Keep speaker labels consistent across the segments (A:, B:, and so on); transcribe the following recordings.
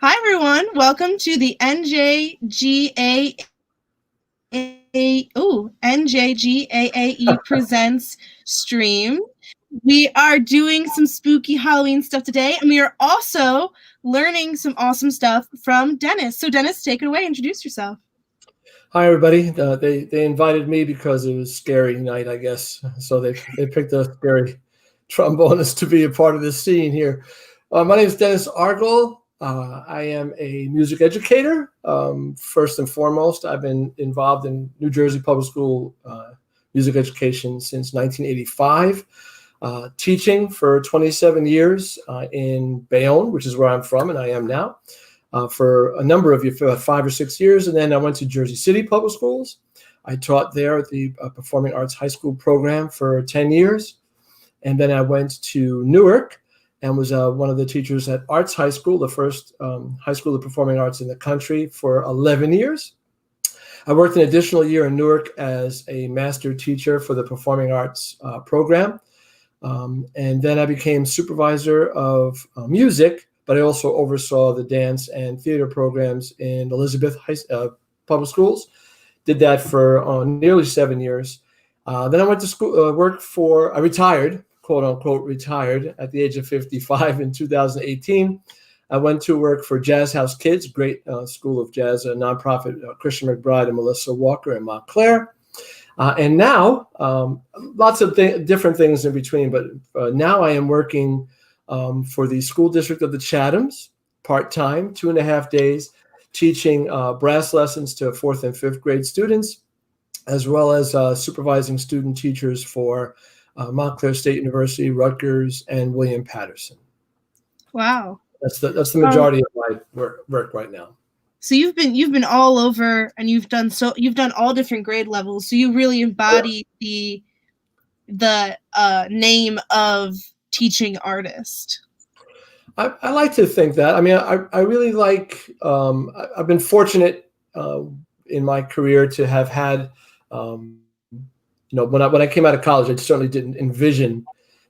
A: Hi, everyone. Welcome to the NJGAAE Presents stream. We are doing some spooky Halloween stuff today, and we are also learning some awesome stuff from Dennis. So, Dennis, take it away. Introduce yourself.
B: Hi, everybody. They invited me because it was scary night, I guess. So they picked a scary trombonist to be a part of this scene here. My name is Dennis Argul. I am a music educator. First and foremost, I've been involved in New Jersey public school music education since 1985. Teaching for 27 years in Bayonne, which is where I'm from, and I am now. For a number of years, for 5 or 6 years. And then I went to Jersey City Public Schools. I taught there at the Performing Arts High School program for 10 years. And then I went to Newark and was one of the teachers at Arts High School, the first high school of performing arts in the country, for 11 years. I worked an additional year in Newark as a master teacher for the Performing Arts program. And then I became supervisor of music, but I also oversaw the dance and theater programs in Elizabeth Public Schools. Did that for nearly 7 years. Then I went to school, I retired, quote unquote, retired at the age of 55 in 2018. I went to work for Jazz House Kids, great school of jazz, a nonprofit, Christian McBride and Melissa Walker in Montclair. And now, lots of different things in between, but now I am working for the School District of the Chathams, part-time, 2.5 days, teaching brass lessons to 4th and 5th grade students, as well as supervising student teachers for Montclair State University, Rutgers, and William Patterson.
A: Wow.
B: That's the majority of my work right now.
A: So you've been all over, and you've done all different grade levels. So you really embody the name of teaching artist.
B: I like to think that. I mean, I really like, I've been fortunate in my career to have had, when I came out of college, I certainly didn't envision,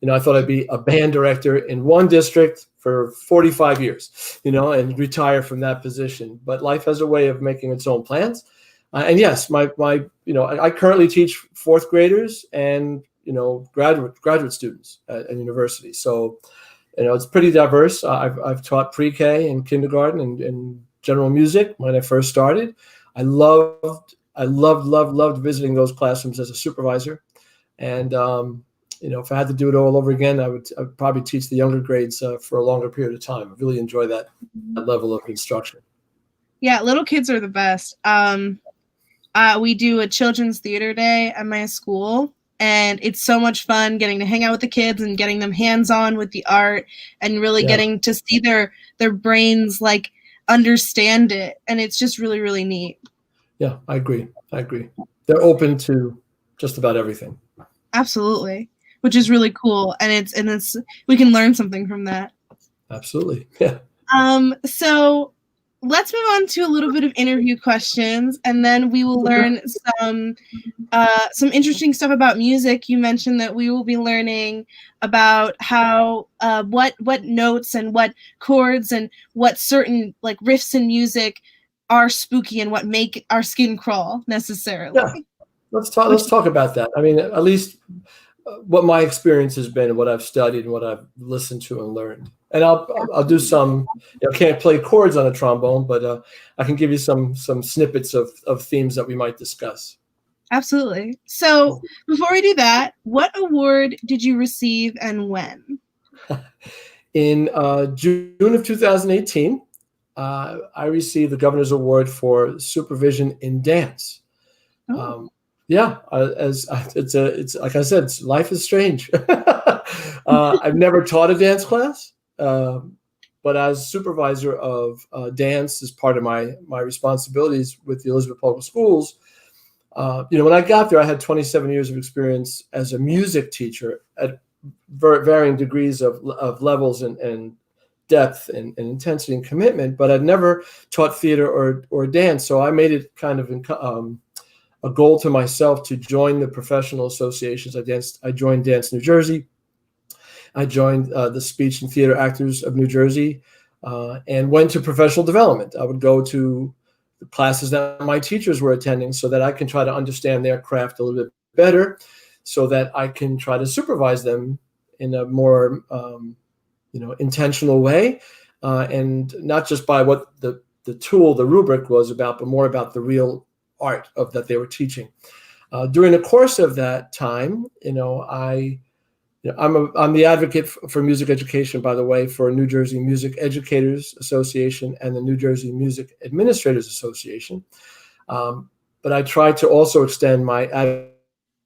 B: I thought I'd be a band director in one district for 45 years, and retire from that position. But life has a way of making its own plans. And yes, I currently teach 4th graders and graduate students at university. So, it's pretty diverse. I've taught pre-K and kindergarten and general music when I first started. I loved visiting those classrooms as a supervisor. And, if I had to do it all over again, I'd probably teach the younger grades for a longer period of time. I really enjoy that level of instruction.
A: Yeah, little kids are the best. We do a children's theater day at my school. And it's so much fun getting to hang out with the kids and getting them hands-on with the art and really getting to see their brains like understand it. And it's just really, really neat.
B: Yeah, I agree. They're open to just about everything.
A: Absolutely. Which is really cool. And it's we can learn something from that.
B: Absolutely. Yeah.
A: So let's move on to a little bit of interview questions, and then we will learn some interesting stuff about music. You mentioned that we will be learning about how what notes and what chords and what certain like riffs in music are spooky and what make our skin crawl necessarily.
B: Yeah. Let's talk about that. I mean, at least what my experience has been, what I've studied, and what I've listened to and learned. And I'll do some. Can't play chords on a trombone, but I can give you some snippets of themes that we might discuss.
A: Absolutely. So before we do that, what award did you receive and when?
B: In June of 2018, I received the Governor's Award for Supervision in Dance.
A: Oh.
B: It's like I said, life is strange. I've never taught a dance class. But as supervisor of dance, as part of my responsibilities with the Elizabeth Public Schools, when I got there, I had 27 years of experience as a music teacher at varying degrees of levels and depth and intensity and commitment, but I'd never taught theater or dance. So I made it kind of a goal to myself to join the professional associations. I joined Dance New Jersey. I joined the Speech and Theater Actors of New Jersey. and went to professional development. I would go to the classes that my teachers were attending so that I can try to understand their craft a little bit better, so that I can try to supervise them in a more intentional way, and not just by what the tool, the rubric was about, but more about the real art of that they were teaching. During the course of that time, I'm the advocate for music education, by the way, for New Jersey Music Educators Association and the New Jersey Music Administrators Association. But I try to also extend my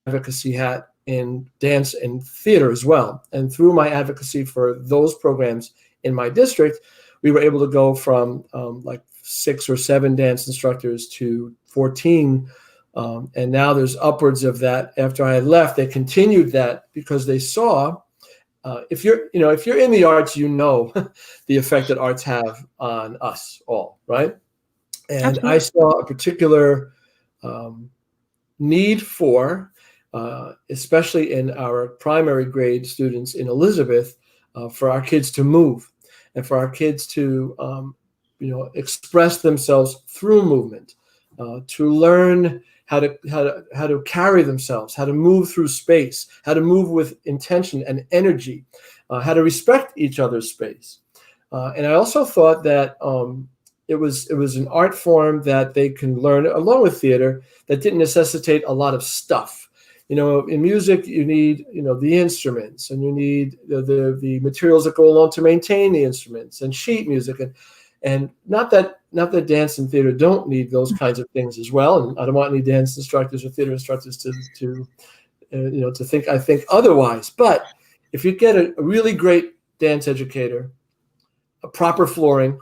B: advocacy hat in dance and theater as well. And through my advocacy for those programs in my district, we were able to go from like 6 or 7 dance instructors to 14. And now there's upwards of that. After I had left, they continued that because they saw, if you're in the arts, the effect that arts have on us all, right? And absolutely. I saw a particular need for, especially in our primary grade students in Elizabeth, for our kids to move and for our kids to, express themselves through movement, to learn how to carry themselves, how to move through space, how to move with intention and energy, how to respect each other's space. And I also thought that it was an art form that they can learn along with theater that didn't necessitate a lot of stuff. In music, you need, the instruments, and you need the materials that go along to maintain the instruments, and sheet music, and not that dance and theater don't need those kinds of things as well. And I don't want any dance instructors or theater instructors to think otherwise. But if you get a really great dance educator, a proper flooring,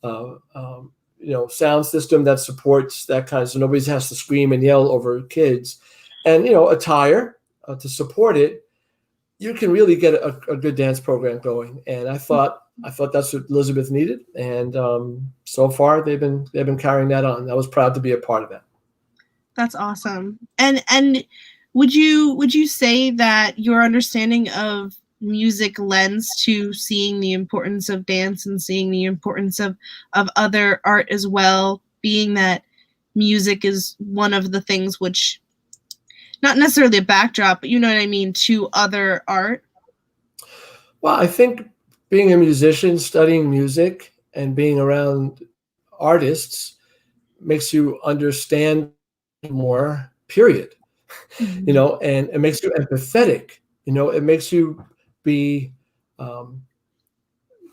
B: sound system that supports that kind of, so nobody has to scream and yell over kids, and attire to support it, you can really get a good dance program going. And I thought that's what Elizabeth needed, and so far they've been carrying that on. I was proud to be a part of that.
A: That's awesome. And would you say that your understanding of music lends to seeing the importance of dance and seeing the importance of other art as well, being that music is one of the things which, not necessarily a backdrop, but you know what I mean, to other art?
B: Well, I think being a musician, studying music, and being around artists makes you understand more, period. Mm-hmm. And it makes you empathetic. It makes you be,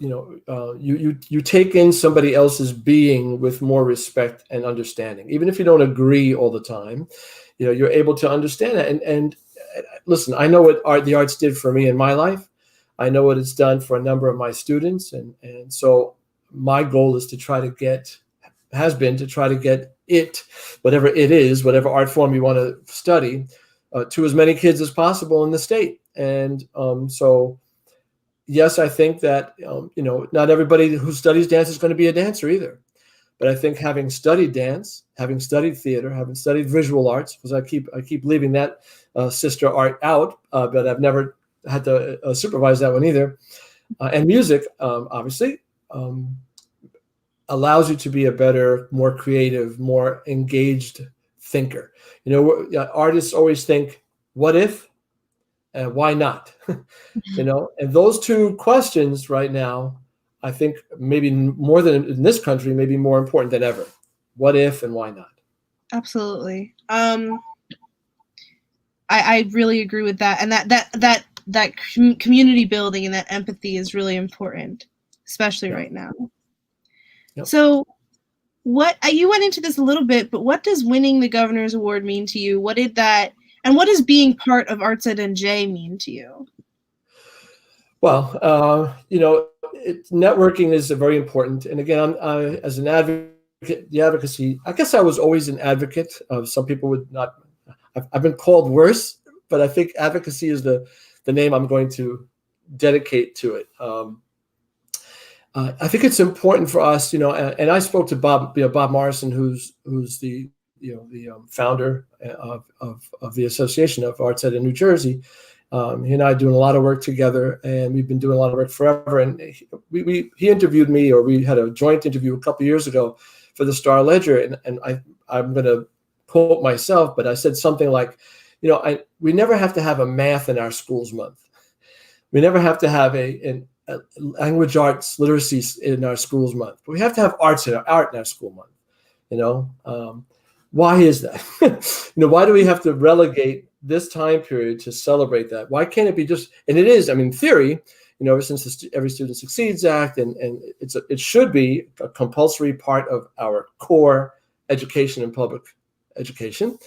B: you take in somebody else's being with more respect and understanding. Even if you don't agree all the time, you're able to understand that. And listen, I know what the arts did for me in my life. I know what it's done for a number of my students. And so my goal is to try to get it, whatever it is, whatever art form you want to study, to as many kids as possible in the state. And so, yes, I think that, not everybody who studies dance is going to be a dancer either. But I think having studied dance, having studied theater, having studied visual arts, because I keep leaving that sister art out, but I've never had to supervise that one either. And music, obviously, allows you to be a better, more creative, more engaged thinker. Artists always think, what if and why not? And those two questions right now, I think maybe more than in this country, maybe more important than ever. What if and why not?
A: Absolutely. I really agree with that. And that community building and that empathy is really important, especially right now. Yep. So you went into this a little bit, but what does winning the Governor's Award mean to you? What did that, and what does being part of Arts at NJ mean to you?
B: Well, networking is very important. And again, I as an advocate, the advocacy, I guess I was always an advocate. Some people would not, I've been called worse, but I think advocacy is the name I'm going to dedicate to it. I think it's important for us, and I spoke to Bob Morrison, who's the founder of the Association of Arts Ed in New Jersey, He and I are doing a lot of work together, and we've been doing a lot of work forever. And he interviewed me, or we had a joint interview a couple of years ago for the Star Ledger, and I'm going to quote myself, but I said something like, we never have to have a math in our schools month. We never have to have a language arts literacy in our schools month, but we have to have art in our school month. Why is that? Why do we have to relegate this time period to celebrate that? Why can't it be just, and it is, in theory, ever since the Every Student Succeeds Act, and it should be a compulsory part of our core education and public education,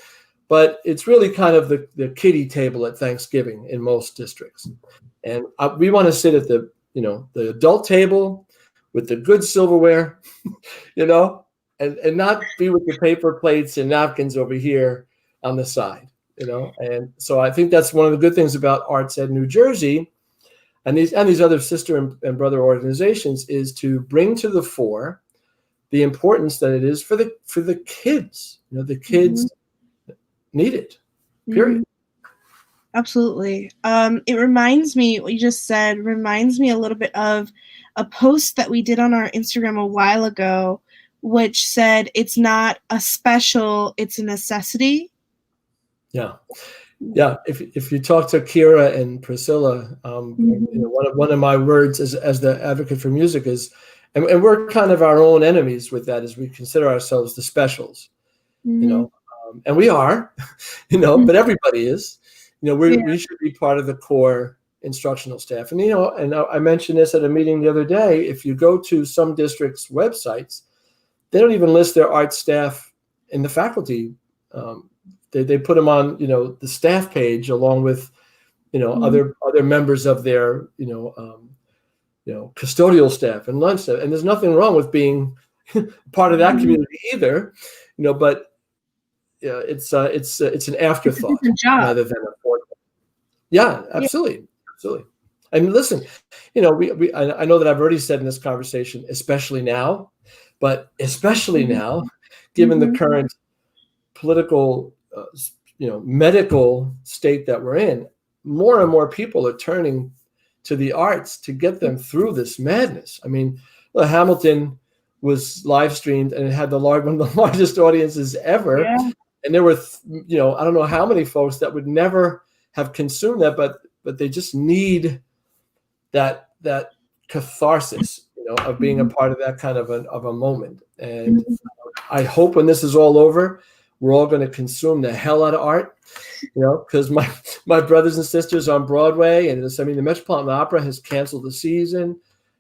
B: but it's really kind of the kiddie table at Thanksgiving in most districts. And we want to sit at the adult table with the good silverware, and not be with the paper plates and napkins over here on the side, And so I think that's one of the good things about Arts Ed New Jersey and these other sister and brother organizations, is to bring to the fore the importance that it is for the kids. The kids need it, period.
A: Absolutely. It reminds me, what you just said reminds me a little bit of a post that we did on our Instagram a while ago, which said it's not a special, it's a necessity. Yeah. If you talk to Kira and Priscilla, one of my words as the advocate for music is, and we're kind of our own enemies with that, is we consider ourselves the specials, and we are, but everybody is, we should be part of the core instructional staff. And, and I mentioned this at a meeting the other day. If you go to some districts' websites, they don't even list their art staff in the faculty. They put them on, the staff page along with, other members of their, custodial staff and lunch staff. And there's nothing wrong with being part of that community either, but it's an afterthought rather than a forethought. Yeah, absolutely. And listen, I know that I've already said in this conversation, especially now, given the current political, medical state that we're in, more and more people are turning to the arts to get them through this madness. Hamilton was live streamed and it had one of the largest audiences ever. Yeah. And there were, I don't know how many folks that would never have consumed that, but they just need that catharsis, of being a part of that kind of a moment. And I hope when this is all over, we're all going to consume the hell out of art, because my brothers and sisters on Broadway, and the Metropolitan Opera has canceled the season.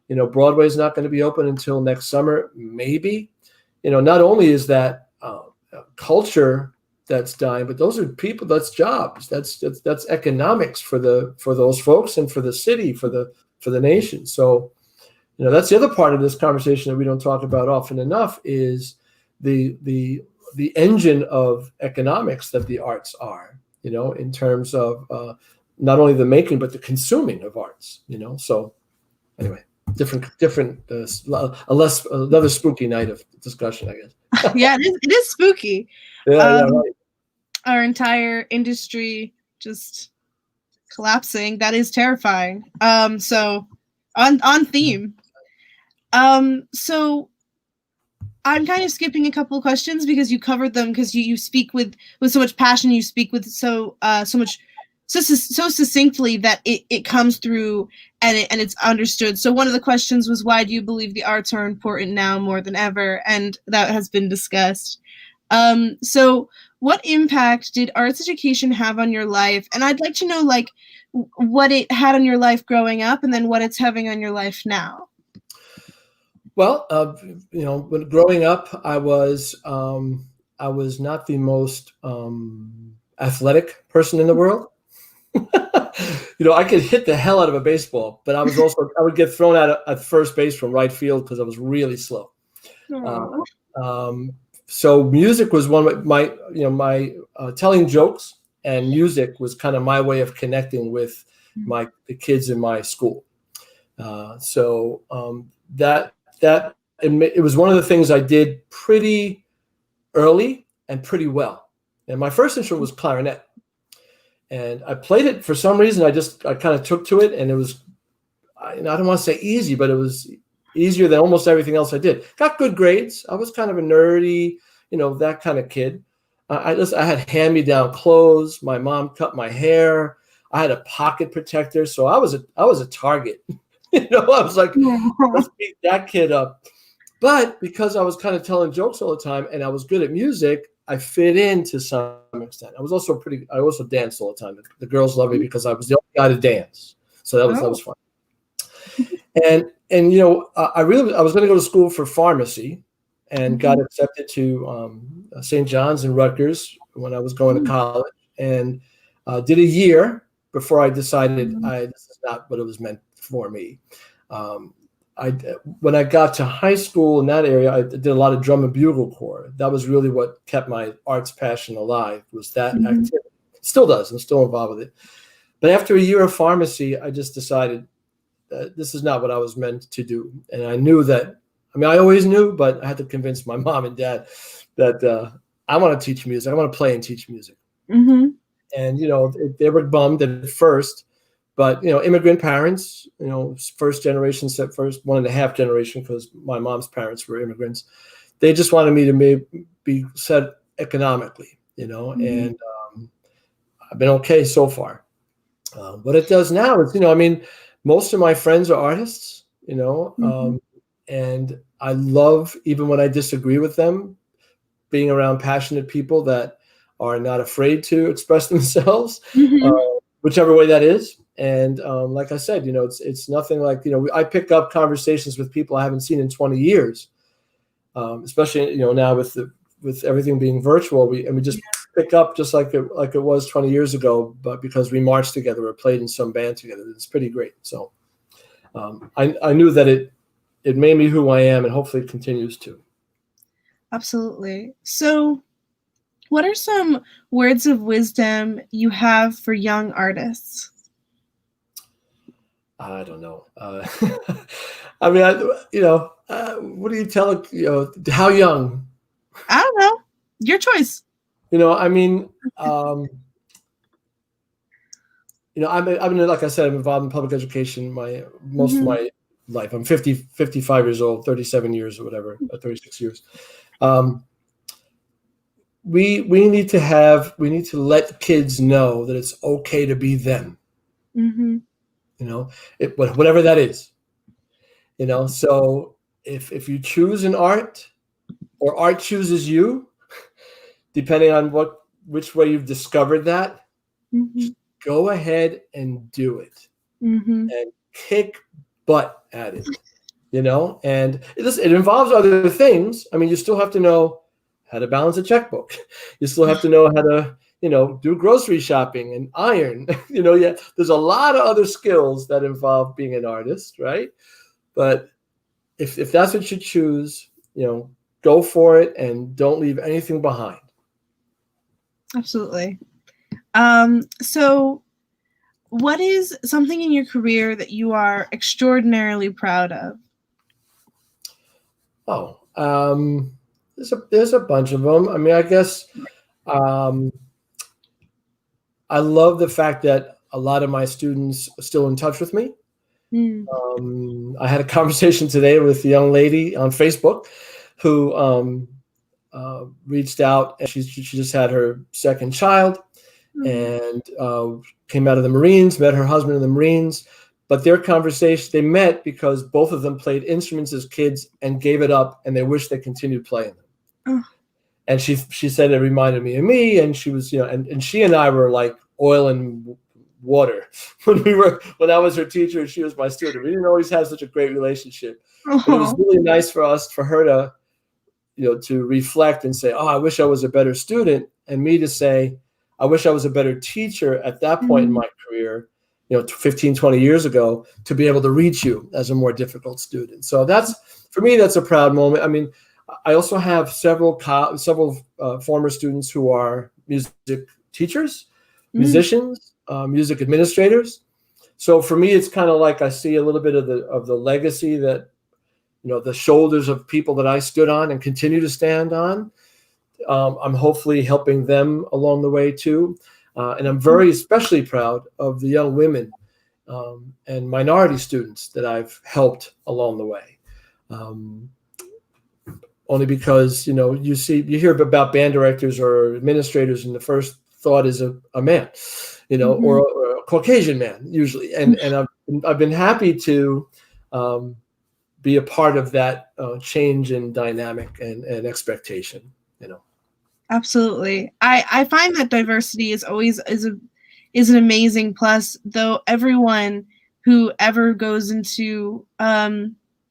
A: Broadway's not going to be open until next summer, maybe. Not only is that culture that's dying, but those are people, that's jobs, that's economics for those folks and for the city, for the nation. So, that's the other part of this conversation that we don't talk about often enough, is the engine of economics that the arts are, in terms of not only the making, but the consuming of arts, So anyway, another spooky night of discussion, I guess. Yeah, it is spooky. Right. Our entire industry just collapsing. That is terrifying. So on theme. So I'm kind of skipping a couple of questions because you covered them, because you speak with so much passion. You speak with so succinctly that it comes through and it's understood. So one of the questions was, why do you believe the arts are important now more than ever? And that has been discussed. So what impact did arts education have on your life? And I'd like to know, what it had on your life growing up, and then what it's having on your life now.
B: Well, when growing up, I was not the most athletic person in the world. I could hit the hell out of a baseball, but I would get thrown out at first base from right field because I was really slow. So music was one of my telling jokes, and music was kind of my way of connecting with the kids in my school. It was one of the things I did pretty early and pretty well. And my first instrument was clarinet. And I played it for some reason. I kind of took to it, and it was, I don't want to say easy, but it was easier than almost everything else I did. Got good grades. I was kind of a nerdy, that kind of kid. I had hand-me-down clothes. My mom cut my hair. I had a pocket protector, so I was a target. I was like, let's beat that kid up. But because I was kind of telling jokes all the time, and I was good at music, I fit in to some extent. I also danced all the time. The girls loved me because I was the only guy to dance. So that was fun. And I was going to go to school for pharmacy, and got accepted to St. John's and Rutgers when I was going to college, and did a year before I decided this is not what it was meant for me. When I got to high school in that area, I did a lot of drum and bugle corps. That was really what kept my arts passion alive, was that activity. It still does. I'm still involved with it. But after a year of pharmacy, I just decided that this is not what I was meant to do. And I knew that, I always knew, but I had to convince my mom and dad that I want to teach music. I want to play and teach music. Mm-hmm. And, they were bummed at first. But, immigrant parents, first generation, first 1.5 generation, because my mom's parents were immigrants. They just wanted me to be set economically, and I've been okay so far. What it does now is, most of my friends are artists, and I love, even when I disagree with them, being around passionate people that are not afraid to express themselves, whichever way that is. And like I said, it's nothing like, I pick up conversations with people I haven't seen in 20 years, especially, now with everything being virtual, we just pick up just like it was 20 years ago, but because we marched together or played in some band together. It's pretty great. So I knew that it made me who I am, and hopefully it continues to.
A: Absolutely. So what are some words of wisdom you have for young artists?
B: I don't know. What do you tell, how young?
A: I don't know. Your choice.
B: I'm like I said, I'm involved in public education most of my life. I'm 55 years old, 37 years or whatever, 36 years. We need to let kids know that it's okay to be them. Mm-hmm. Whatever that is. So if you choose an art, or art chooses you, depending on which way you've discovered that, just go ahead and do it, and kick butt at it, and it involves other things. You still have to know how to balance a checkbook. You still have to know how to, do grocery shopping and iron. There's a lot of other skills that involve being an artist, right? But if that's what you choose, go for it and don't leave anything behind.
A: Absolutely. So what is something in your career that you are extraordinarily proud of?
B: There's a bunch of them. I guess I love the fact that a lot of my students are still in touch with me. I had a conversation today with a young lady on Facebook who reached out, and she just had her second child, and came out of the Marines, met her husband in the Marines. But their conversation, they met because both of them played instruments as kids and gave it up, and they wish they continued playing them. And she said it reminded me of me, and she was, and she and I were like oil and water when I was her teacher and she was my student. We didn't always have such a great relationship. But it was really nice for her to, to reflect and say, oh, I wish I was a better student, and me to say, I wish I was a better teacher at that point in my career, 15, 20 years ago, to be able to reach you as a more difficult student. So for me, that's a proud moment. I also have several former students who are music teachers, musicians, music administrators. So for me, it's kind of like I see a little bit of the legacy that, the shoulders of people that I stood on and continue to stand on. I'm hopefully helping them along the way too. And I'm very especially proud of the young women and minority students that I've helped along the way. Only because, you hear about band directors or administrators, and the first thought is a man, or a Caucasian man usually. And I've been happy to be a part of that change in dynamic and expectation.
A: Absolutely. I find that diversity is always is an amazing plus, though everyone who ever goes into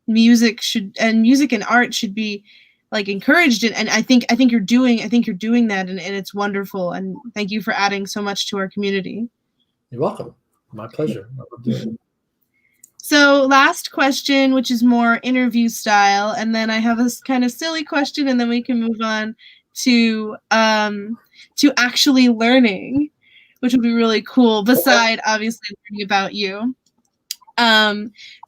A: music and art should be like encouraged, and I think you're doing that, and it's wonderful, and thank you for adding so much to our community.
B: You're welcome. My pleasure. I love doing it.
A: So last question, which is more interview style, and then I have this kind of silly question, and then we can move on to actually learning, which would be really cool, beside obviously learning about you.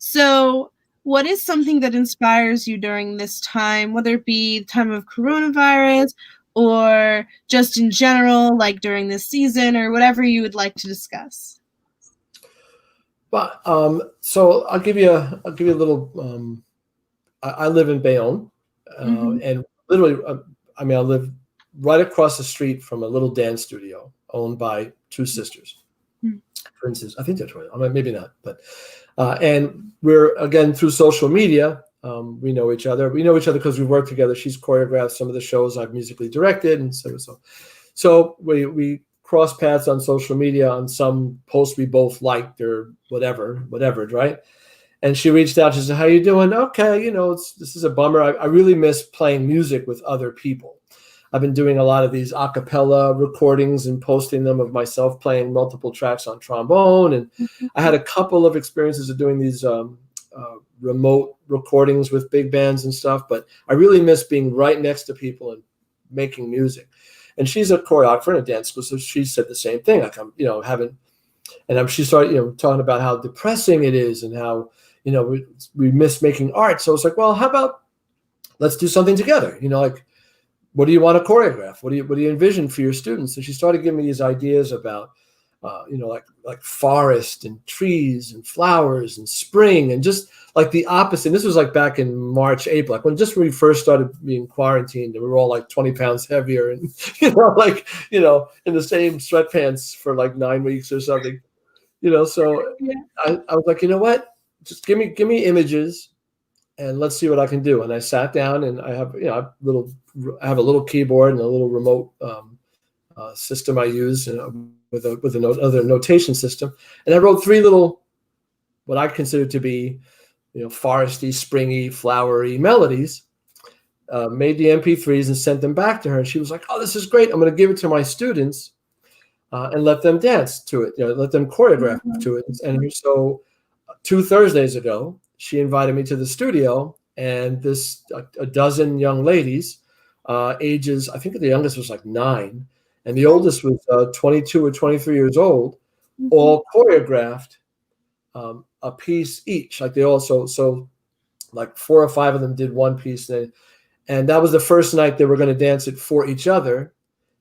A: So what is something that inspires you during this time, whether it be the time of coronavirus or just in general, like during this season, or whatever you would like to discuss?
B: But so I'll give you a little. I live in Bayonne, and literally, I live right across the street from a little dance studio owned by two sisters. For instance, I think they're twins. Maybe not, but and we're, again, through social media. We know each other. We know each other because we work together. She's choreographed some of the shows I've musically directed, and so we cross paths on social media on some post we both liked or whatever, right? And she reached out. She said, "How you doing?" Okay, this is a bummer. I really miss playing music with other people. I've been doing a lot of these a cappella recordings and posting them of myself playing multiple tracks on trombone. And I had a couple of experiences of doing these remote recordings with big bands and stuff. But I really miss being right next to people and making music. And she's a choreographer in a dance school, so she said the same thing. Like she started, talking about how depressing it is and how, we miss making art. So it's like, well, how about let's do something together? What do you want to choreograph? What do you envision for your students? And she started giving me these ideas about, like forest and trees and flowers and spring, and just like the opposite. And this was like back in March, April, like when we first started being quarantined, and we were all like 20 pounds heavier, and in the same sweatpants for like 9 weeks or something. So yeah. I was like, you know what? Just give me images, and let's see what I can do. And I sat down, and I have a little keyboard and a little remote system I use with another notation system. And I wrote 3 little, what I consider to be, foresty, springy, flowery melodies. Made the MP3s and sent them back to her. And she was like, "Oh, this is great. I'm going to give it to my students and let them dance to it. Let them choreograph to it." And so 2 Thursdays ago, she invited me to the studio, and a dozen young ladies, ages, I think the youngest was like 9, and the oldest was 22 or 23 years old, all choreographed a piece each. Like they also, so like 4 or 5 of them did one piece, and that was the first night they were going to dance it for each other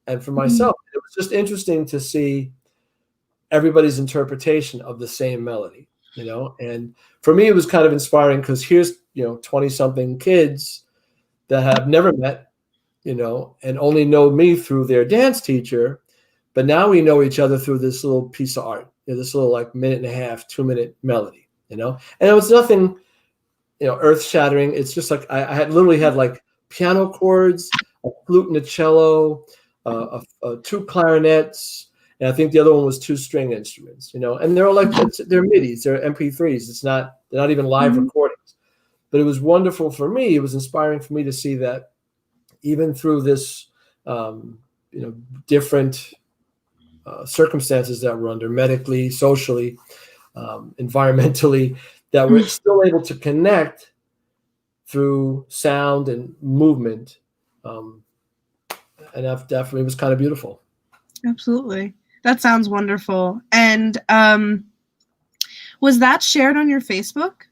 B: and for myself. It was just interesting to see everybody's interpretation of the same melody. And for me, it was kind of inspiring because here's, 20-something kids that have never met, and only know me through their dance teacher. But now we know each other through this little piece of art, this little like 1.5, 2-minute melody, and it was nothing, earth shattering. It's just like, I had literally had like piano chords, a flute and a cello, 2 clarinets. And I think the other one was 2 string instruments, and they're all like, they're MIDIs, they're MP3s. They're not even live recordings. But it was wonderful for me. It was inspiring for me to see that even through this, different circumstances that we're under, medically, socially, environmentally, that we're still able to connect through sound and movement. And that definitely was kind of beautiful.
A: Absolutely. That sounds wonderful. And was that shared on your Facebook?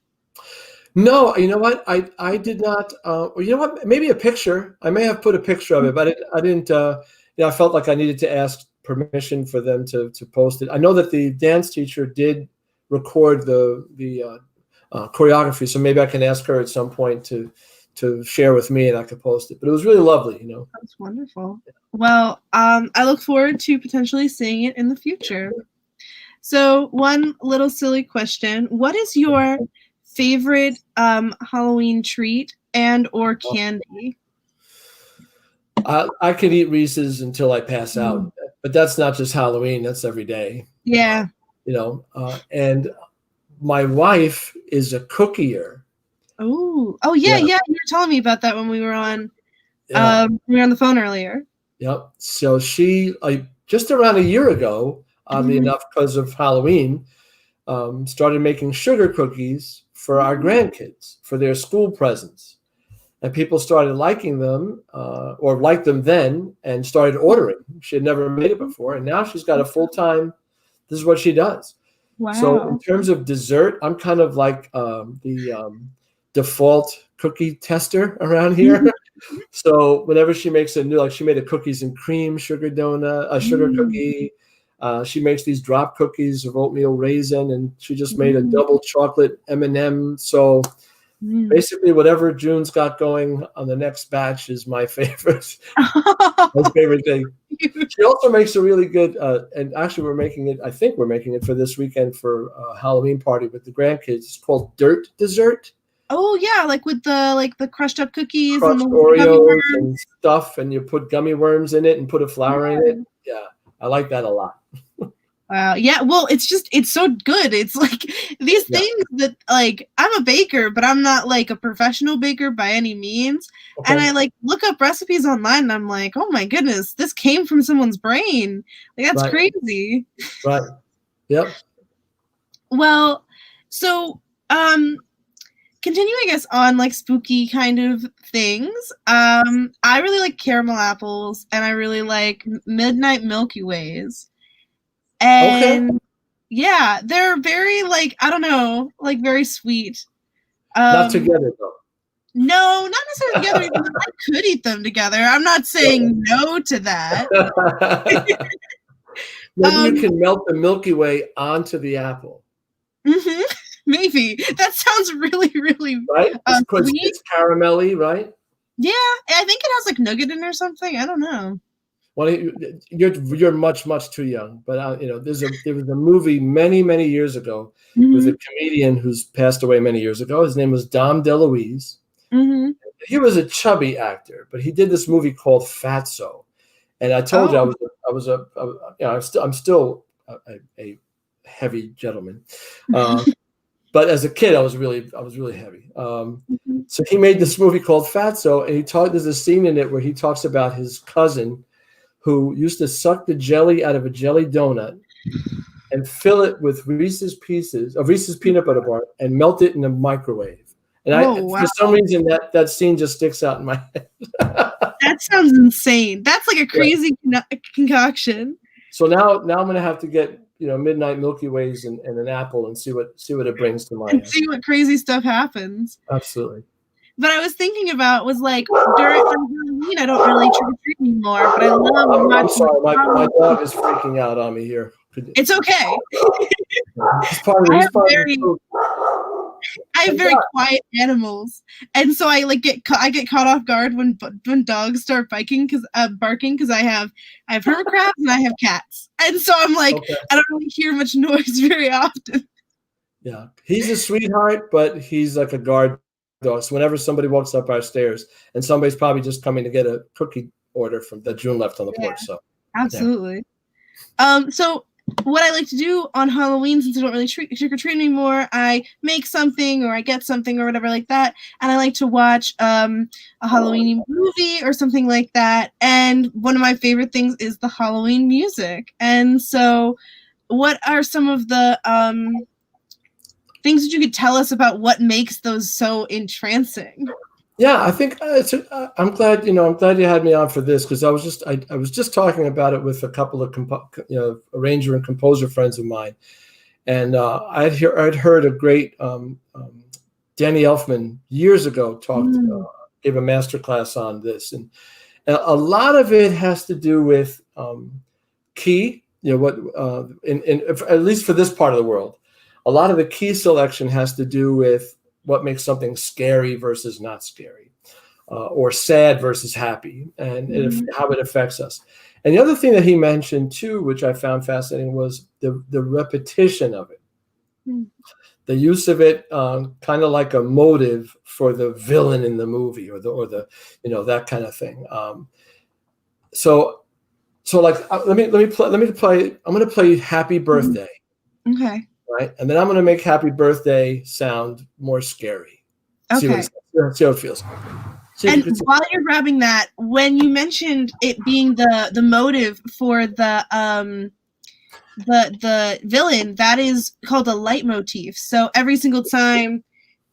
B: No, you know what? I did not. You know what? Maybe a picture. I may have put a picture of it, but I didn't. I felt like I needed to ask permission for them to post it. I know that the dance teacher did record the choreography, so maybe I can ask her at some point to share with me and I could post it. But it was really lovely, you know.
A: That's wonderful. Well, I look forward to potentially seeing it in the future. So one little silly question: what is your favorite Halloween treat and or candy?
B: I could eat Reese's until I pass out, but that's not just Halloween. That's every day.
A: Yeah.
B: You know, and my wife is a cookier.
A: Oh yeah. You were telling me about that when we were on the phone earlier.
B: Yep. So she just around a year ago, oddly enough, because of Halloween, started making sugar cookies for our grandkids for their school presents. And people started liking them or liked them then and started ordering. She had never made it before. And now she's got a full-time, this is what she does.
A: Wow.
B: So in terms of dessert, I'm kind of like the default cookie tester around here. So whenever she makes a new, like she made a cookies and cream sugar donut, a sugar cookie. She makes these drop cookies of oatmeal raisin, and she just made a double chocolate M&M. So basically, whatever June's got going on the next batch is my favorite. My favorite thing. She also makes a really good, and actually we're making it. I think we're making it for this weekend for a Halloween party with the grandkids. It's called Dirt Dessert.
A: Oh yeah, like with the crushed up cookies
B: Crushed
A: and the
B: Oreos and stuff, and you put gummy worms in it and put a flour in it. Yeah, I like that a lot.
A: Wow. Yeah. Well, it's so good. It's like these things that, like, I'm a baker, but I'm not like a professional baker by any means. Okay. And I like look up recipes online and I'm like, oh my goodness, this came from someone's brain. Like, that's crazy.
B: Right. Yep.
A: Well, so, continuing, I guess, on like spooky kind of things, I really like caramel apples and I really like midnight Milky Ways. And yeah, they're very like, I don't know, like very sweet.
B: Not together though.
A: No, not necessarily together. I could eat them together. I'm not saying no to that.
B: Maybe you can melt the Milky Way onto the apple.
A: Maybe. That sounds really, really
B: right. It's caramelly, right?
A: Yeah, I think it has like nougat in or something. I don't know.
B: Well, you're much too young, but you know, there was a movie many years ago with a comedian who's passed away many years ago. His name was Dom DeLuise. He was a chubby actor, but he did this movie called Fatso, and I told you I'm still a heavy gentleman, but as a kid I was really heavy. So he made this movie called Fatso, and there's a scene in it where he talks about his cousin who used to suck the jelly out of a jelly donut and fill it with Reese's peanut butter bar and melt it in a microwave. And for some reason, that scene just sticks out in my head.
A: That sounds insane. That's like a crazy concoction.
B: So now I'm going to have to get, you know, midnight Milky Ways and an apple and see what it brings to my head.
A: See what crazy stuff happens.
B: Absolutely.
A: But I was thinking about was like during Halloween, I don't really trick or treat anymore. But I love watching.
B: I'm sorry, my dog is freaking out on me here.
A: It's okay. I have very quiet animals, and so I like get caught off guard when dogs start barking because I have hermit crabs and I have cats, and so I'm like I don't really hear much noise very often.
B: Yeah, he's a sweetheart, but he's like a guard dog. So whenever somebody walks up our stairs, and somebody's probably just coming to get a cookie order that June left on the porch. So
A: absolutely. Yeah. So what I like to do on Halloween, since I don't really trick or treat anymore, I make something or I get something or whatever like that, and I like to watch a Halloween movie or something like that. And one of my favorite things is the Halloween music. And so, what are some of the things that you could tell us about what makes those so entrancing?
B: Yeah, I think I'm glad you had me on for this, because I was just talking about it with a couple of arranger and composer friends of mine, and I'd heard a great Danny Elfman years ago gave a master class on this, and a lot of it has to do with key, what at least for this part of the world, a lot of the key selection has to do with what makes something scary versus not scary, or sad versus happy, and how it affects us. And the other thing that he mentioned too, which I found fascinating, was the repetition of it. The use of it, kind of like a motive for the villain in the movie, or the that kind of thing. So like let me play. I'm going to play Happy Birthday.
A: Okay.
B: Right, and then I'm going to make Happy Birthday sound more scary.
A: Okay.
B: See how it feels.
A: And while you're grabbing that, when you mentioned it being the motive for the villain, that is called a light motif. So every single time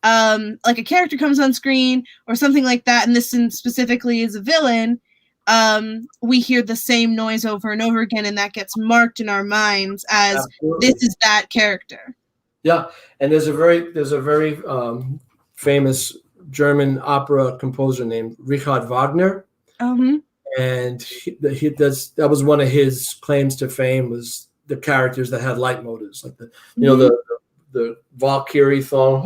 A: like a character comes on screen or something like that, and this specifically is a villain, we hear the same noise over and over again, and that gets marked in our minds as Absolutely. This is that character.
B: Yeah, and there's a very famous German opera composer named Richard Wagner, and that was one of his claims to fame, was the characters that had light motives, like the Valkyrie song,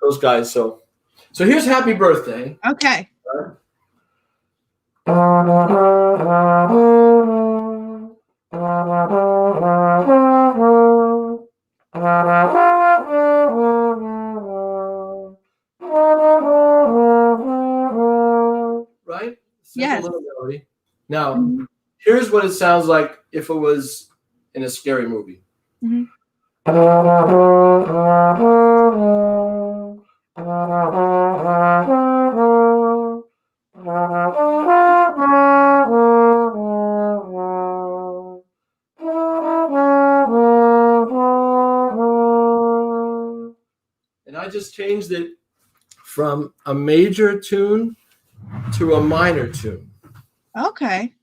B: those guys. So here's Happy Birthday.
A: Okay.
B: Right?
A: Yes.
B: Little melody. Now, here's what it sounds like if it was in a scary movie. And I just changed it from a major tune to a minor tune.
A: Okay.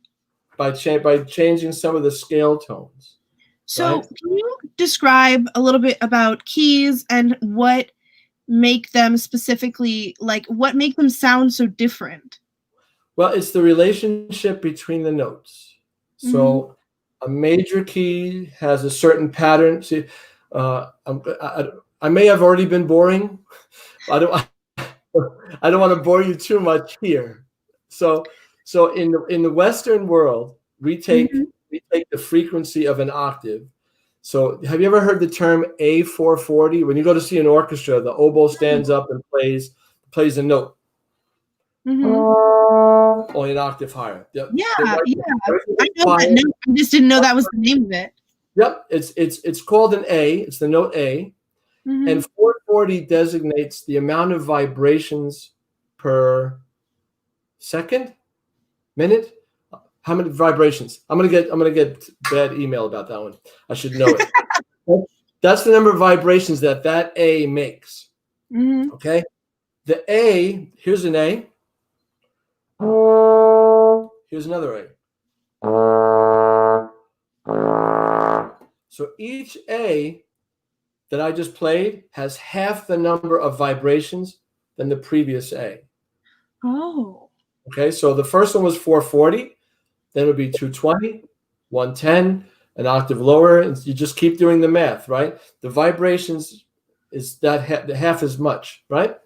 B: By changing some of the scale tones.
A: So can you describe a little bit about keys and what make them specifically, like what make them sound so different?
B: Well, it's the relationship between the notes. So a major key has a certain pattern. See, I may have already been boring. I don't want to bore you too much here. So in the Western world, we take the frequency of an octave. So have you ever heard the term A440? When you go to see an orchestra, the oboe stands up and plays a note. Only an octave higher.
A: Yeah. I know that note. I just didn't know that was the name of it.
B: Yep. It's called an A. It's the note A. And 440 designates the amount of vibrations per second, minute. How many vibrations? I'm gonna get bad email about that one. I should know it. That's the number of vibrations that A makes. Okay. The A, here's an A. Here's another A. So each A that I just played has half the number of vibrations than the previous A.
A: Oh.
B: Okay, so the first one was 440, then it would be 220, 110, an octave lower, and you just keep doing the math, right? The vibrations is that half as much, right?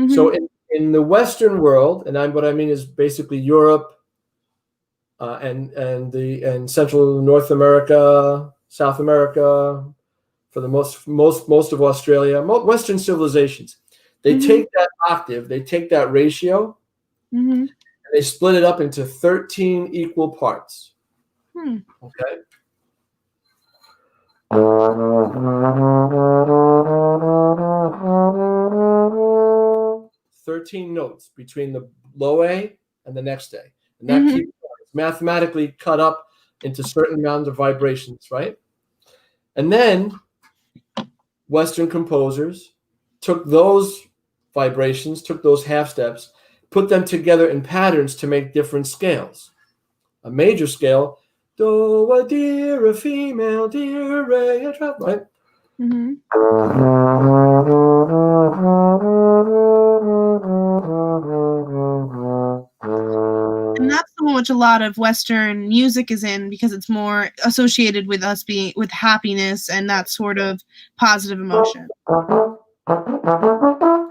B: So in the Western world, and what I mean is basically Europe and Central North America, South America, for the most of Australia, Western civilizations, they take that octave, they take that ratio, and they split it up into 13 equal parts. Okay. 13 notes between the low A and the next A. And that keeps mathematically cut up into certain amounts of vibrations, right? And then Western composers took those vibrations, took those half steps, put them together in patterns to make different scales. A major scale, do, a dear, a female, dear, re, a drop, right?
A: And that's the which a lot of Western music is in, because it's more associated with us being with happiness and that sort of positive emotion.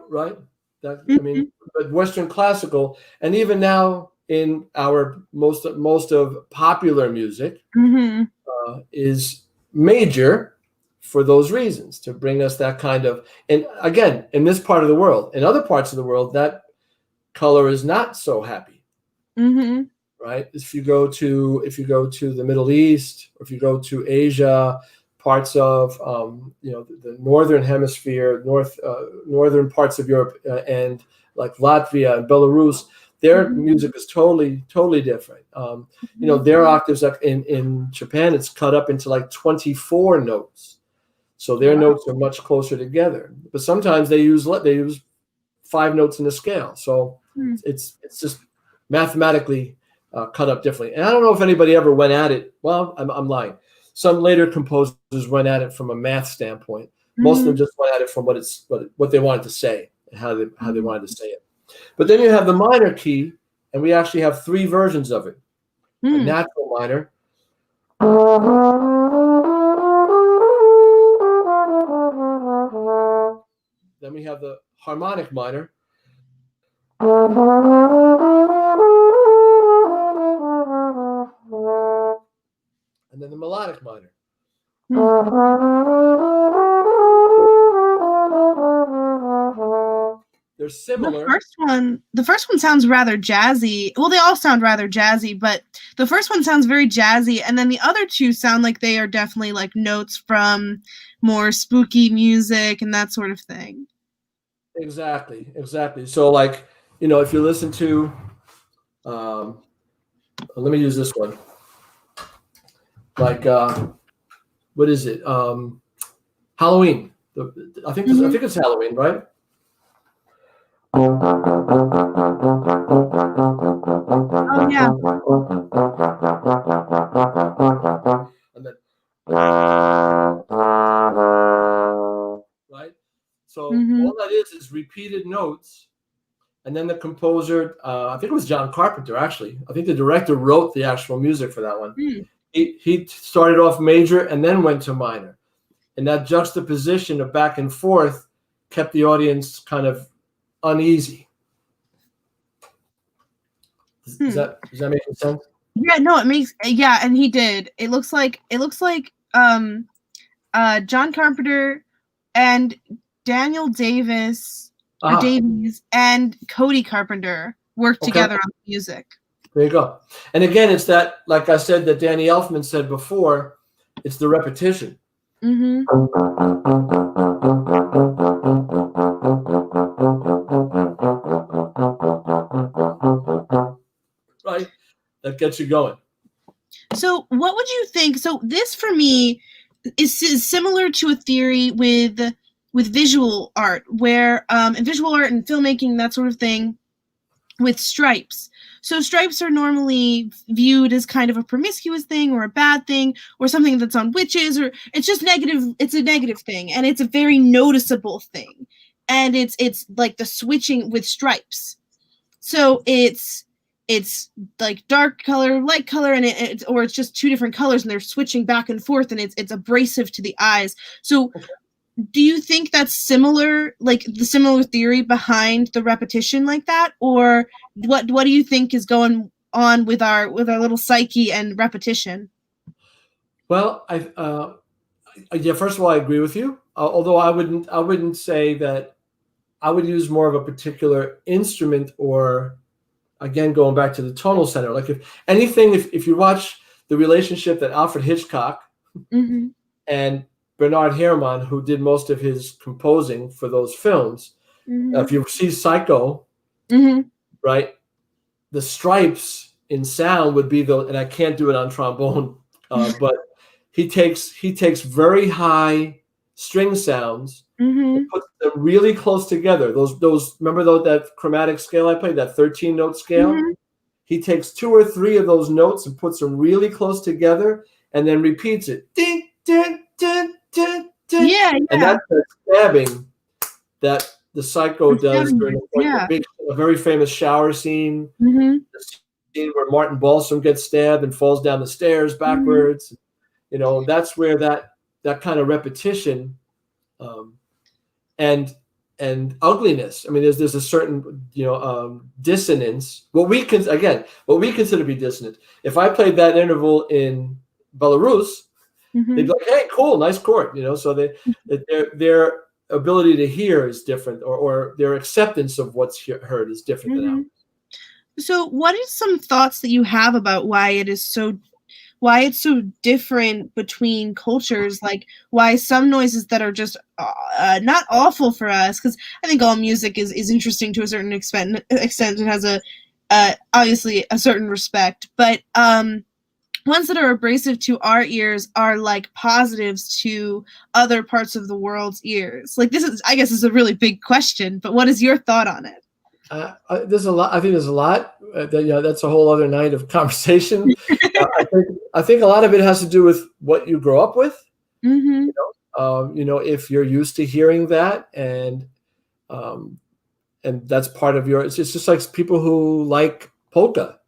B: Right. That, I mean, but Western classical, and even now in our most of popular music, is major for those reasons, to bring us that kind of. And again, in this part of the world, in other parts of the world, that color is not so happy. Right. If you go to the Middle East, or if you go to Asia, parts of the northern hemisphere, northern parts of Europe, and like Latvia and Belarus, their music is totally different. Their octaves, like in Japan, it's cut up into like 24 notes, so their notes are much closer together. But sometimes they use 5 notes in the scale, so it's just mathematically cut up differently. And I don't know if anybody ever went at it. Well, I'm lying. Some later composers went at it from a math standpoint. Most of them just went at it from what they wanted to say and how they wanted to say it. But then you have the minor key, and we actually have 3 versions of it. A natural minor. Then we have the harmonic minor. And then the melodic minor. They're similar.
A: The first one sounds rather jazzy. Well, they all sound rather jazzy, but the first one sounds very jazzy, and then the other 2 sound like they are definitely like notes from more spooky music and that sort of thing.
B: Exactly. So, like, if you listen to, let me use this one. Like, what is it? Halloween. I think it's Halloween, right?
A: Oh yeah.
B: And then, right? So all that is repeated notes, and then the composer, I think it was John Carpenter, actually. I think the director wrote the actual music for that one. He started off major and then went to minor, and that juxtaposition of back and forth kept the audience kind of uneasy. Does that make sense?
A: Yeah, no, it makes. Yeah, and he did. It looks like John Carpenter and Daniel Davies and Cody Carpenter worked together on the music.
B: There you go. And again, it's that, like I said, that Danny Elfman said before, it's the repetition. Right? That gets you going.
A: So what would you think? So this, for me, is similar to a theory with visual art, where in visual art and filmmaking, that sort of thing, with stripes. So stripes are normally viewed as kind of a promiscuous thing or a bad thing or something that's on witches, or it's just negative. It's a negative thing, and it's a very noticeable thing. And it's like the switching with stripes. So it's like dark color, light color, and or it's just 2 different colors and they're switching back and forth, and it's abrasive to the eyes. So do you think that's similar, like the similar theory behind the repetition like that? Or what do you think is going on with our little psyche and repetition?
B: Well, first of all, I agree with you. Although I wouldn't say that I would use more of a particular instrument, or again, going back to the tonal center. Like if you watch the relationship that Alfred Hitchcock and Bernard Herrmann, who did most of his composing for those films, if you see Psycho, right, the stripes in sound would be and I can't do it on trombone, but he takes very high string sounds, and puts them really close together. Those remember that chromatic scale I played, that 13-note scale? He takes 2 or 3 of those notes and puts them really close together, and then repeats it. Ding, ding, ding, ding, ding.
A: Yeah.
B: And that's the stabbing that the Psycho does during a very famous shower scene. The scene where Martin Balsam gets stabbed and falls down the stairs backwards. You know, that's where that kind of repetition and ugliness. I mean, there's a certain dissonance. What we consider to be dissonant. If I played that interval in Belarus, they'd be like, "Hey, cool, nice chord," you know. So their ability to hear is different, or their acceptance of what's heard is different than ours.
A: So, what are some thoughts that you have about why it's so different between cultures? Like, why some noises that are just not awful for us, because I think all music is interesting to a certain extent. It has obviously a certain respect, but ones that are abrasive to our ears are like positives to other parts of the world's ears. Like, I guess is a really big question, but what is your thought on it?
B: There's a lot. I think there's a lot. That's a whole other night of conversation. I think a lot of it has to do with what you grow up with. If you're used to hearing that, and that's part of your. It's just like people who like polka.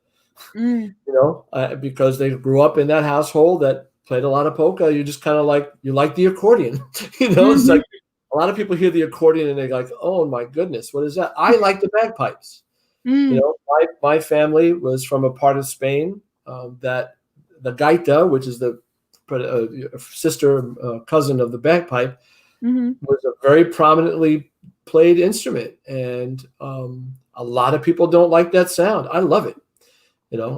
B: Because they grew up in that household that played a lot of polka. You just kind of like the accordion. It's like a lot of people hear the accordion and they're like, "Oh my goodness, what is that?" I like the bagpipes. My family was from a part of Spain that the gaita, which is the sister cousin of the bagpipe, was a very prominently played instrument, and a lot of people don't like that sound. I love it. And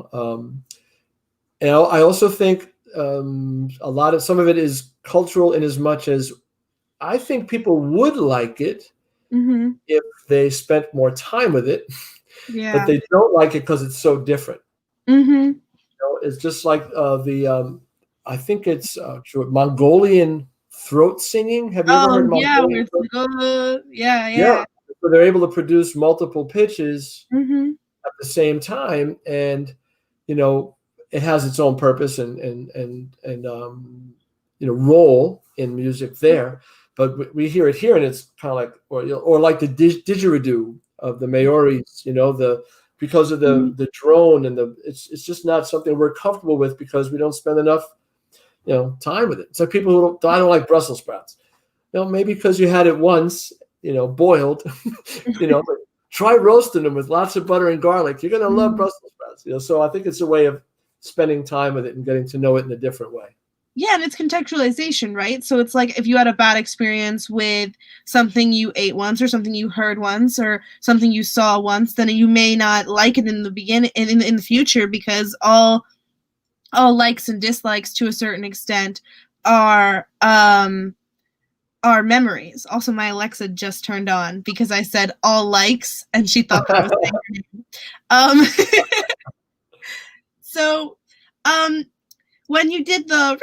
B: I also think some of it is cultural, in as much as I think people would like it if they spent more time with it, but they don't like it because it's so different. It's just like I think it's Mongolian throat singing. Have you ever heard Mongolian throat? Yeah. So they're able to produce multiple pitches at the same time, and it has its own purpose and role in music there. But we hear it here, and it's kind of like, or like the didgeridoo of the Maoris, because of the drone, and it's just not something we're comfortable with because we don't spend enough time with it. It's like people who I don't like Brussels sprouts. Maybe because you had it once, boiled, but try roasting them with lots of butter and garlic. You're going to love Brussels sprouts. So I think it's a way of spending time with it and getting to know it in a different way.
A: Yeah, and it's contextualization, right? So it's like if you had a bad experience with something you ate once, or something you heard once, or something you saw once, then you may not like it in the beginning, in the future, because all likes and dislikes to a certain extent are memories. Also, my Alexa just turned on because I said all likes, and she thought that I was saying So, when you did the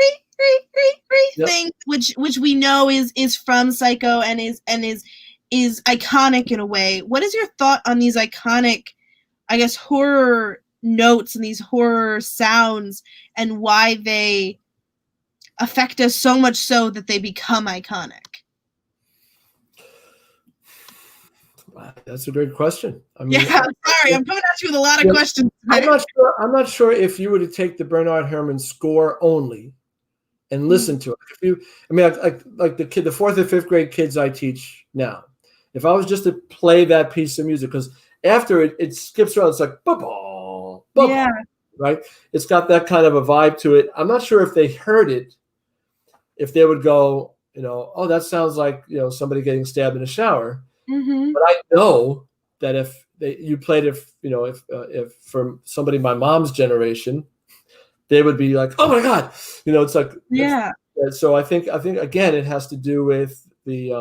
A: thing, which we know is from Psycho and is iconic in a way, what is your thought on these iconic, I guess, horror notes and these horror sounds, and why they affect us so much so that they become iconic?
B: That's a great question.
A: I'm sorry, I'm coming at you with a lot of questions.
B: I'm not sure if you were to take the Bernard Herrmann score only and listen to it. Like the fourth and fifth grade kids I teach now, if I was just to play that piece of music, because after it skips around, it's like right? It's got that kind of a vibe to it. I'm not sure if they heard it, if they would go, oh, that sounds like somebody getting stabbed in a shower. But I know that if you played it, if for somebody my mom's generation, they would be like, "Oh my God!" It's like, So I think again, it has to do with the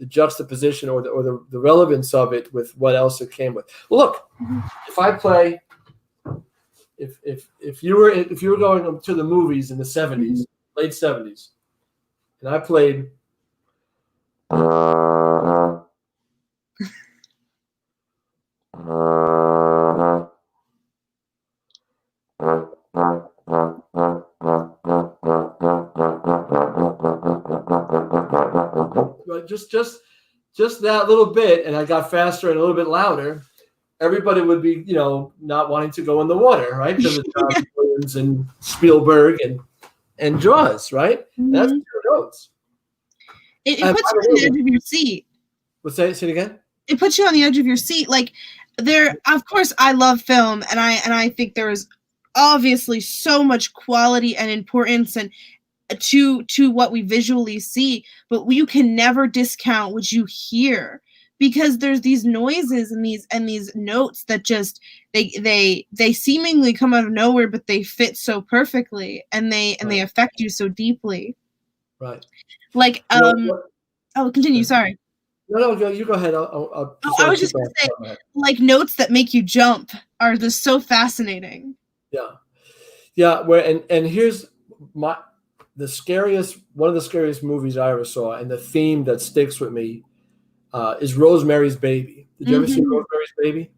B: juxtaposition or the relevance of it with what else it came with. Well, look, if I play, if you were going to the movies in the 70s, late 70s, and I played. Just that little bit, and I got faster and a little bit louder. everybody would be, not wanting to go in the water, right? Because of John Williams and Spielberg and Jaws, right?
A: Mm-hmm.
B: That's two notes.
A: It puts you on the edge of your seat.
B: What's that? Say it again.
A: It puts you on the edge of your seat. Like of course, I love film, and I think there is obviously so much quality and importance and to what we visually see, but you can never discount what you hear, because there's these noises and these notes that just they seemingly come out of nowhere, but they fit so perfectly, and they affect you so deeply.
B: Right.
A: Like continue. Sorry.
B: No, you go ahead. I
A: was just going to say, like, notes that make you jump are just so fascinating.
B: Yeah. And here's one of the scariest movies I ever saw, and the theme that sticks with me is Rosemary's Baby. Did you ever see Rosemary's Baby?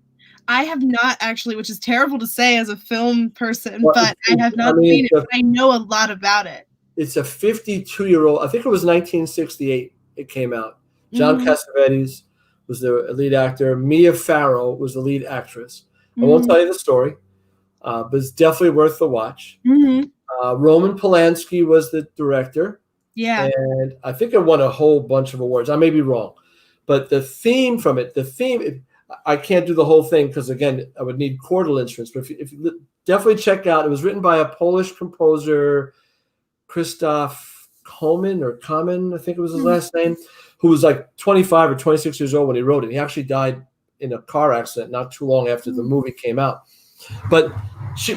A: I have not, actually, which is terrible to say as a film person, but I have not seen it, but I know a lot about it.
B: It's a 52-year-old, I think it was 1968 it came out. John Cassavetes was the lead actor. Mia Farrow was the lead actress. I won't tell you the story, but it's definitely worth the watch. Roman Polanski was the director.
A: Yeah.
B: And I think it won a whole bunch of awards. I may be wrong. But the theme from it, I can't do the whole thing because, again, I would need chordal instruments. But if you definitely check out, it was written by a Polish composer, Krzysztof Komin, I think it was his last name, who was like 25 or 26 years old when he wrote it. He actually died in a car accident not too long after the movie came out. But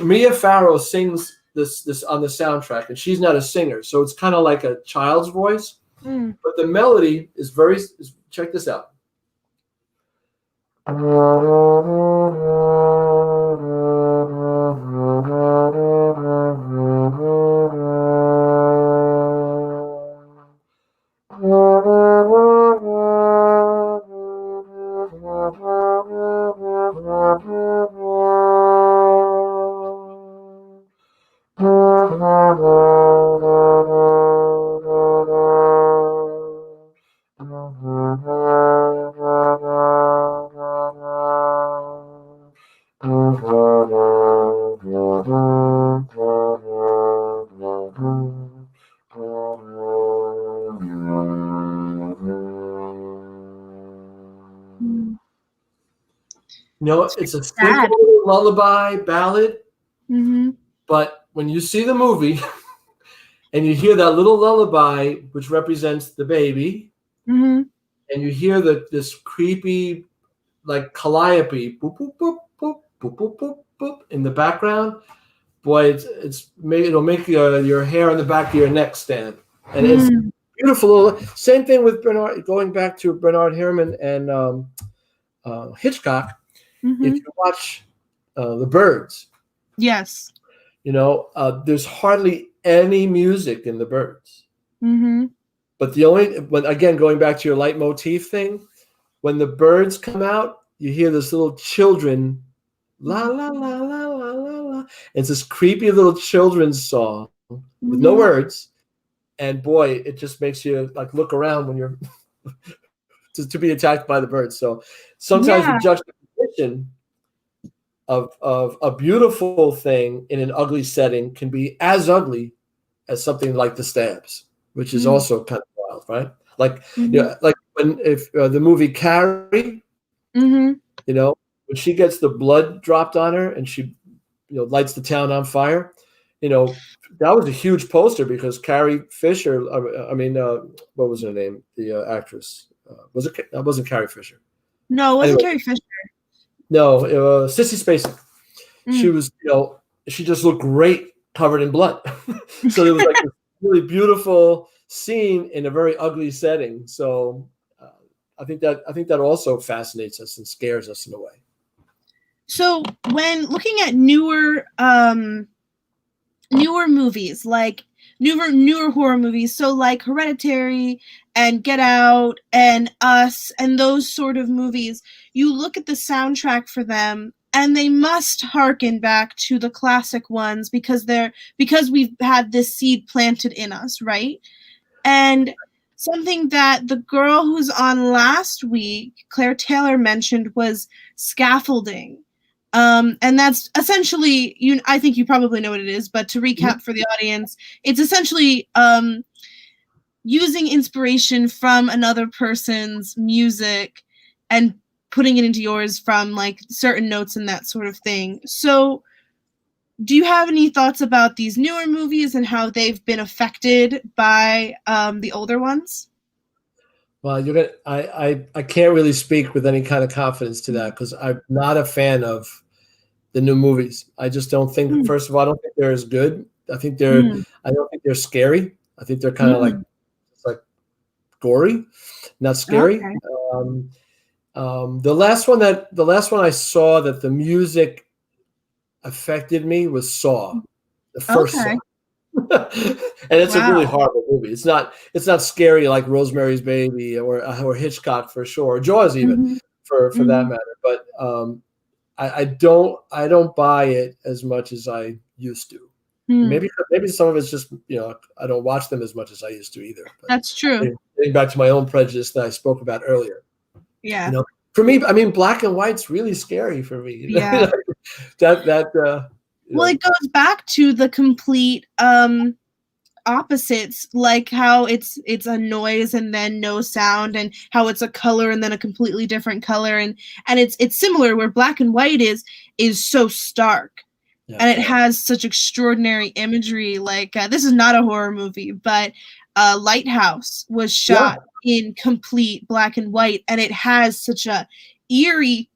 B: Mia Farrow sings this on the soundtrack, and she's not a singer, so it's kind of like a child's voice. But the melody is check this out. It's a simple lullaby ballad, but when you see the movie and you hear that little lullaby, which represents the baby, and you hear this creepy, like calliope, boop, boop, boop, boop, boop, boop, boop, boop, in the background, boy, it'll make your hair on the back of your neck stand, and it's beautiful. Same thing with Bernard. Going back to Bernard Herrmann and Hitchcock. If you watch The Birds,
A: yes,
B: there's hardly any music in The Birds. But again, going back to your Light Motif thing, when the birds come out, you hear this little children, la la la la la la la. It's this creepy little children's song with no words, and boy, it just makes you like look around when you're to be attacked by the birds. So sometimes the juxtaposition of a beautiful thing in an ugly setting can be as ugly as something like The Stabs, which is also kind of wild, right? Like like if the movie Carrie, when she gets the blood dropped on her and she lights the town on fire, that was a huge poster because Carrie Fisher, what was her name? The actress. That wasn't Carrie Fisher.
A: No, it wasn't Carrie Fisher.
B: No, Sissy Spacek. She was, she just looked great covered in blood. So there was like this really beautiful scene in a very ugly setting. So I think that also fascinates us and scares us in a way.
A: So when looking at newer movies, like newer horror movies, so like Hereditary and Get Out and Us and those sort of movies, you look at the soundtrack for them and they must harken back to the classic ones because we've had this seed planted in us, right? And something that the girl who's on last week, Claire Taylor, mentioned was scaffolding. And that's essentially, I think you probably know what it is, but to recap for the audience, it's essentially using inspiration from another person's music and putting it into yours from like certain notes and that sort of thing. So do you have any thoughts about these newer movies and how they've been affected by the older ones?
B: Well, I can't really speak with any kind of confidence to that because I'm not a fan of the new movies. I just don't think. First of all, I don't think they're as good. I think I don't think they're scary. I think they're kind of like gory, not scary.
A: Okay.
B: The last one I saw that the music affected me was Saw, the first Saw. And it's a really horrible movie. It's not scary like Rosemary's Baby or Hitchcock for sure, or Jaws even for that matter. But I don't buy it as much as I used to. Maybe some of it's just I don't watch them as much as I used to either. But
A: that's true.
B: Getting back to my own prejudice that I spoke about earlier.
A: Yeah.
B: For me, I mean, black and white's really scary for me.
A: Yeah. Well, it goes back to the complete opposites, like how it's a noise and then no sound, and how it's a color and then a completely different color, and it's similar where black and white is so stark. Yeah. And it has such extraordinary imagery. Like this is not a horror movie, but Lighthouse was shot in complete black and white, and it has such a eerie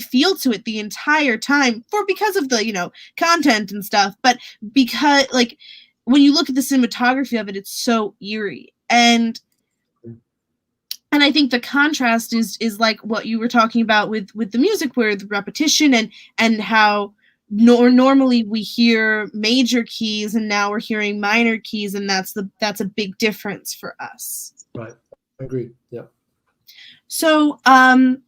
A: feel to it the entire time because of the content and stuff, but because like when you look at the cinematography of it, it's so eerie. And I think the contrast is like what you were talking about with the music, where the repetition and how normally we hear major keys and now we're hearing minor keys, and that's a big difference for us.
B: Right. I agree. Yeah.
A: So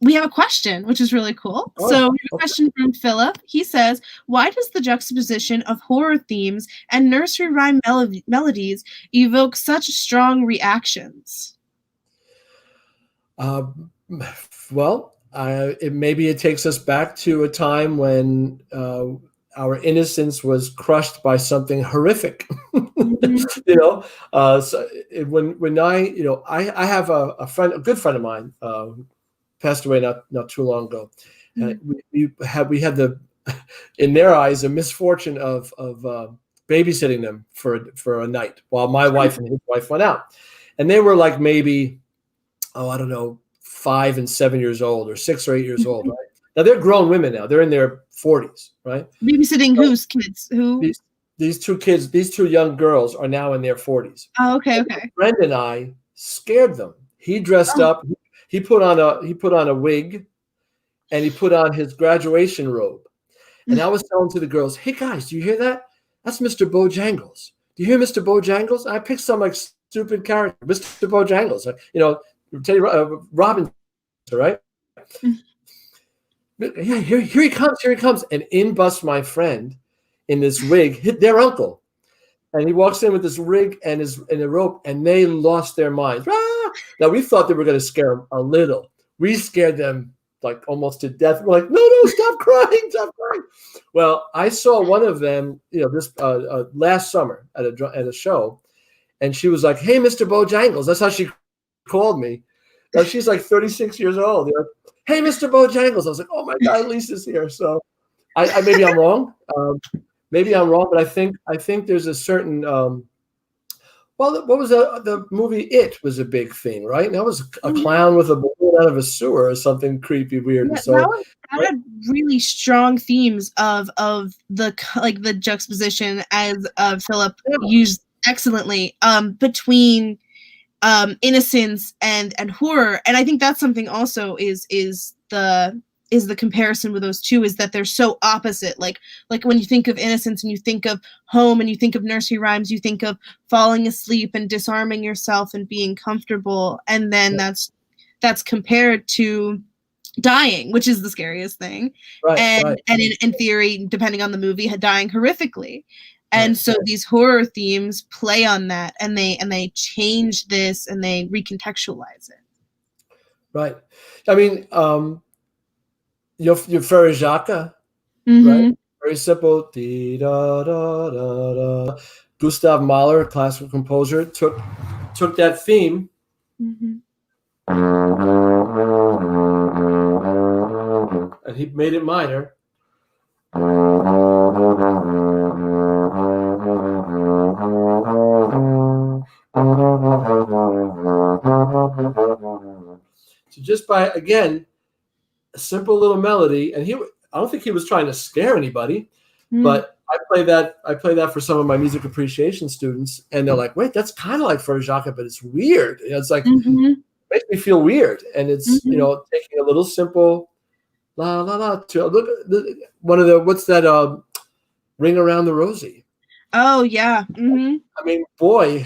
A: we have a question, which is really cool. We have a question from Philip. He says, why does the juxtaposition of horror themes and nursery rhyme melodies evoke such strong reactions?
B: Maybe it takes us back to a time when our innocence was crushed by something horrific. So when I have a good friend of mine passed away not too long ago. We had the in their eyes a misfortune of babysitting them for a night while my wife and his wife went out, and they were like maybe I don't know, 5 and 7 years old or 6 or 8 years old, right? Now they're grown women now. They're in their 40s, right?
A: Babysitting whose kids? Who?
B: These two kids, these two young girls are now in their 40s.
A: Oh, okay.
B: My friend and I scared them. He dressed up. He put on a wig, and he put on his graduation robe. And I was telling to the girls, "Hey guys, do you hear that? That's Mr. Bojangles. Do you hear Mr. Bojangles?" I picked some like stupid character, Mr. Bojangles. Teddy Robbins, right? Yeah, here he comes, and in busts my friend in this wig, hit their uncle, and he walks in with this rig and a rope, and they lost their minds. Ah! Now we thought they were going to scare them a little. We scared them like almost to death. We're like, no, stop crying. Well, I saw one of them, this last summer at a show, and she was like, "Hey, Mr. Bojangles," that's how she called me. Now she's like 36 years old. "Hey, Mr. Bojangles." I was like, "Oh my God, Lisa's here." So I maybe I'm wrong. But I think there's a certain what was the movie It was a big thing, right? And that was a clown with a balloon out of a sewer or something creepy, weird.
A: Yeah, that had really strong themes of the juxtaposition, as Philip used excellently, between innocence and horror. And I think that's something also is the comparison with those two, is that they're so opposite. Like when you think of innocence and you think of home and you think of nursery rhymes, you think of falling asleep and disarming yourself and being comfortable, and then that's compared to dying, which is the scariest thing, and in theory, depending on the movie, dying horrifically. And so these horror themes play on that, and they change this and they recontextualize it.
B: Right. I mean, your Frere Jacques, right? Very simple. Dee, da, da, da, da. Gustav Mahler, a classical composer, took that theme and he made it minor. So just by, again, a simple little melody, and I don't think he was trying to scare anybody, but I play that for some of my music appreciation students, and they're like, wait, that's kind of like Frere Jacques, but it's weird. It's like, it makes me feel weird. And it's, taking a little simple la, la, la, to look one of the, what's that, Ring Around the Rosie.
A: Oh yeah.
B: I mean, boy,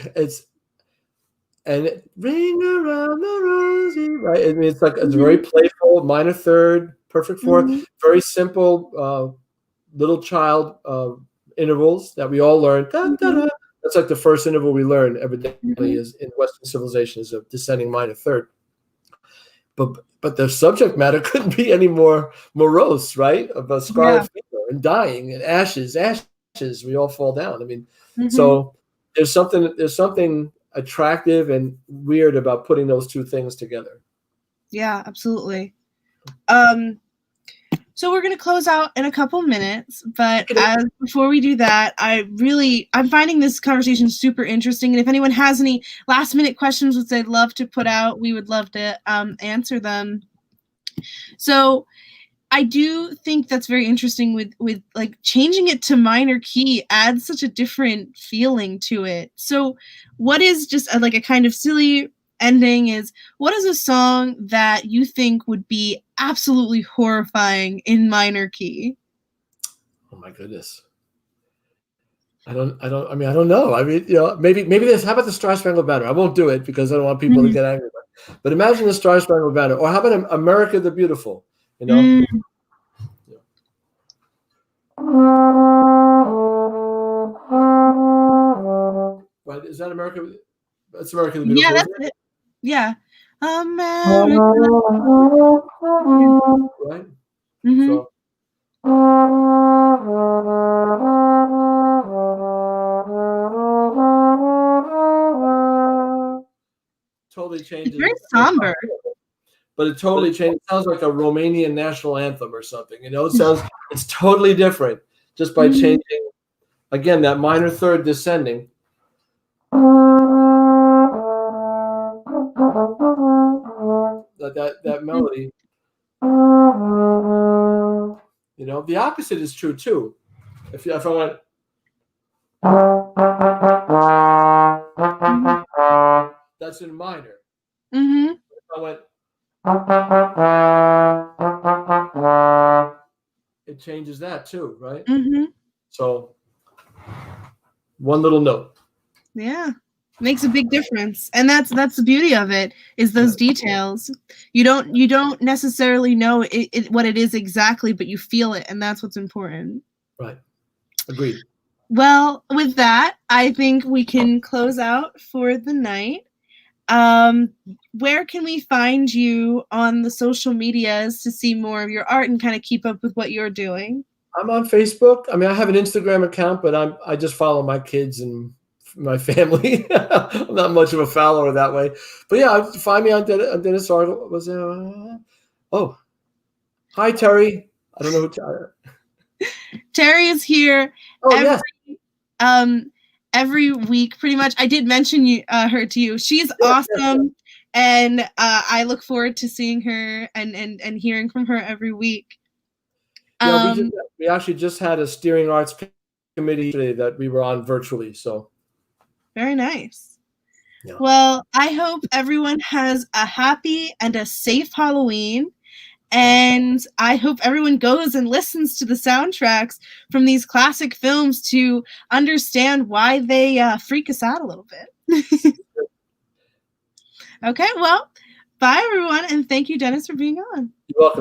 B: ring around the Rosie, right? I mean, it's like it's very playful, minor third, perfect fourth, very simple little child intervals that we all learn. Da, da, da. That's like the first interval we learn evidently is in Western civilization is a descending minor third. But the subject matter couldn't be any more morose, right? About scarlet fever and dying and ashes. We all fall down. I mean, so there's something attractive and weird about putting those two things together.
A: Yeah, absolutely. So we're going to close out in a couple minutes, but before we do that, I'm finding this conversation super interesting. And if anyone has any last minute questions which they'd love to put out, we would love to answer them. So I do think that's very interesting with like changing it to minor key adds such a different feeling to it. So what is just like a kind of silly ending is, what is a song that you think would be absolutely horrifying in minor key?
B: Oh my goodness. I don't know. I mean, maybe this, how about the Star Spangled Banner? I won't do it because I don't want people to get angry. But imagine the Star Spangled Banner, or how about America the Beautiful? Right? Is that America? That's America the Beautiful.
A: Yeah, that's it. Yeah. America.
B: Right?
A: So.
B: Totally changes.
A: It's very somber.
B: But it totally changed. It sounds like a Romanian national anthem or something. It's totally different just by changing, again, that minor third descending. That melody. The opposite is true too. If I went, that's in minor. If I went, it changes that too, right? So one little note.
A: Yeah, makes a big difference, and that's the beauty of it, is those details. You don't necessarily know what it is exactly, but you feel it, and that's what's important.
B: Right. Agreed.
A: Well, with that, I think we can close out for the night. Where can we find you on the social medias to see more of your art and kind of keep up with what you're doing?
B: I'm on Facebook. I mean, I have an Instagram account, but I just follow my kids and my family. I'm not much of a follower that way. But yeah, find me on Dennis Argul. Was there? Oh, hi, Terry. I don't know who
A: Terry is here.
B: Oh,
A: every week, pretty much. I did mention her to you. She's awesome, and I look forward to seeing her and hearing from her every week.
B: Yeah, we actually just had a steering arts committee today that we were on virtually. So
A: very nice. Yeah. Well, I hope everyone has a happy and a safe Halloween. And I hope everyone goes and listens to the soundtracks from these classic films to understand why they freak us out a little bit. Okay, well, bye everyone, and thank you, Dennis, for being on.
B: You're welcome.